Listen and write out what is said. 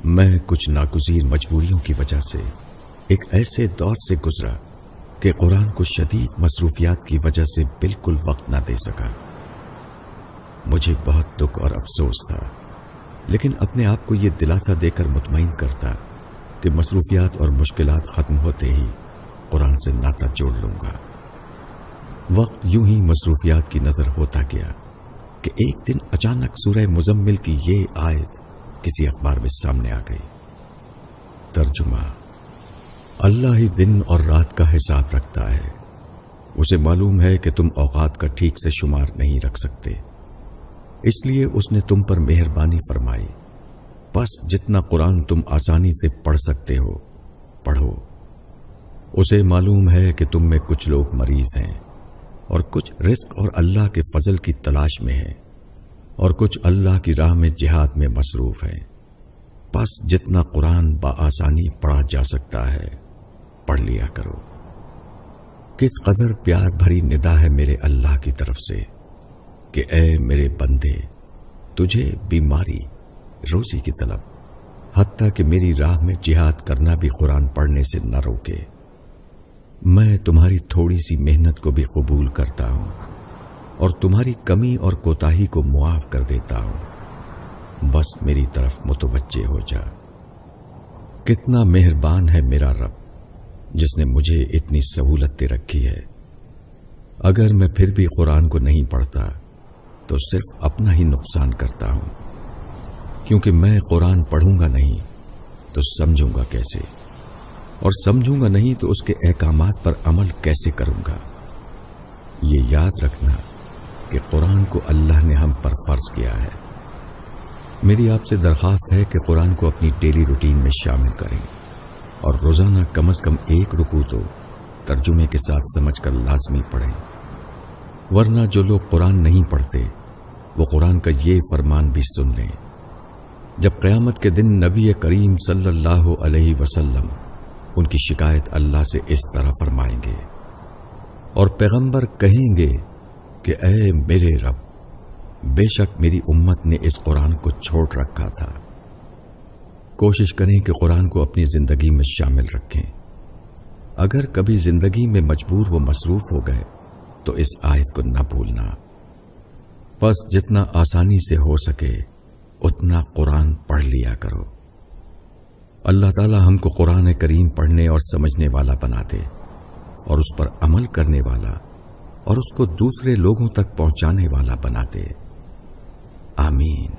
میں کچھ ناگزیر مجبوریوں کی وجہ سے ایک ایسے دور سے گزرا کہ قرآن کو شدید مصروفیات کی وجہ سے بالکل وقت نہ دے سکا۔ مجھے بہت دکھ اور افسوس تھا، لیکن اپنے آپ کو یہ دلاسا دے کر مطمئن کرتا کہ مصروفیات اور مشکلات ختم ہوتے ہی قرآن سے ناطہ جوڑ لوں گا۔ وقت یوں ہی مصروفیات کی نظر ہوتا گیا کہ ایک دن اچانک سورہ مزمل کی یہ آیت کسی اخبار میں سامنے آ گئی۔ ترجمہ: اللہ ہی دن اور رات کا حساب رکھتا ہے، اسے معلوم ہے کہ تم اوقات کا ٹھیک سے شمار نہیں رکھ سکتے، اس لیے اس نے تم پر مہربانی فرمائی، بس جتنا قرآن تم آسانی سے پڑھ سکتے ہو پڑھو۔ اسے معلوم ہے کہ تم میں کچھ لوگ مریض ہیں اور کچھ رزق اور اللہ کے فضل کی تلاش میں ہیں اور کچھ اللہ کی راہ میں جہاد میں مصروف ہیں، بس جتنا قرآن بآسانی پڑھا جا سکتا ہے پڑھ لیا کرو۔ کس قدر پیار بھری ندا ہے میرے اللہ کی طرف سے کہ اے میرے بندے، تجھے بیماری، روزی کی طلب، حتیٰ کہ میری راہ میں جہاد کرنا بھی قرآن پڑھنے سے نہ روکے۔ میں تمہاری تھوڑی سی محنت کو بھی قبول کرتا ہوں اور تمہاری کمی اور کوتاہی کو معاف کر دیتا ہوں، بس میری طرف متوجہ ہو جا۔ کتنا مہربان ہے میرا رب جس نے مجھے اتنی سہولت دے رکھی ہے۔ اگر میں پھر بھی قرآن کو نہیں پڑھتا تو صرف اپنا ہی نقصان کرتا ہوں، کیونکہ میں قرآن پڑھوں گا نہیں تو سمجھوں گا کیسے، اور سمجھوں گا نہیں تو اس کے احکامات پر عمل کیسے کروں گا۔ یہ یاد رکھنا کہ قرآن کو اللہ نے ہم پر فرض کیا ہے۔ میری آپ سے درخواست ہے کہ قرآن کو اپنی ڈیلی روٹین میں شامل کریں اور روزانہ کم از کم ایک رکوع تو ترجمے کے ساتھ سمجھ کر لازمی پڑھیں، ورنہ جو لوگ قرآن نہیں پڑھتے وہ قرآن کا یہ فرمان بھی سن لیں۔ جب قیامت کے دن نبی کریم صلی اللہ علیہ وسلم ان کی شکایت اللہ سے اس طرح فرمائیں گے اور پیغمبر کہیں گے کہ اے میرے رب، بے شک میری امت نے اس قرآن کو چھوڑ رکھا تھا۔ کوشش کریں کہ قرآن کو اپنی زندگی میں شامل رکھیں۔ اگر کبھی زندگی میں مجبور و مصروف ہو گئے تو اس آیت کو نہ بھولنا، بس جتنا آسانی سے ہو سکے اتنا قرآن پڑھ لیا کرو۔ اللہ تعالی ہم کو قرآن کریم پڑھنے اور سمجھنے والا بنا دے اور اس پر عمل کرنے والا اور اس کو دوسرے لوگوں تک پہنچانے والا بنا دے۔ آمین۔